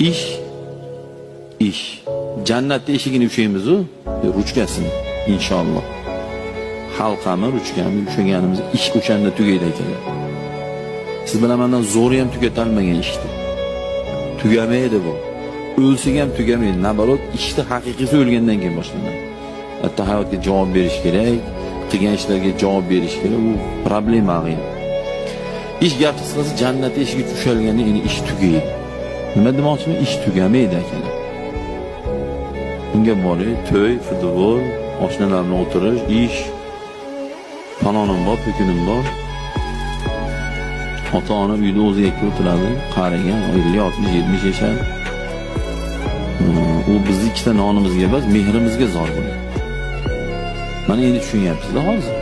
ish. Jannatda eshigini ushlaymiz-ku, ruchkasini inshaalloh. Halqami, ruchkami ushlaganimiz ish o'shanda tugaydi ekan. Siz bilan mendan zo'ri ham tugata olmagan ishni. Tugamaydi bu. O'lsak ham tugamaydi. Nabarot ishni haqiqiysi o'lgandan keyin boshlanadi. Hatto hayotga javob berish kerak, qilgan ishlarga javob berish kerak. U problema qiyin. Ish gap qisqasi jannat eshigi ushalganda endi ish tugaydi. Nima demoqchiman? Ish tugamaydi ekan. Unga borish, to'y, futbol, oshnalar bilan o'tirish, ish, panonim bor, pukunim bor. Ota-ona uyda o'zi yakka o'tiradi, qarigan, 50, 60, 70 yashar. U bizni ikkita nonimizga emas, mehrimizga zor bo'ladi. Mana endi tushunyapsiz-da hozir.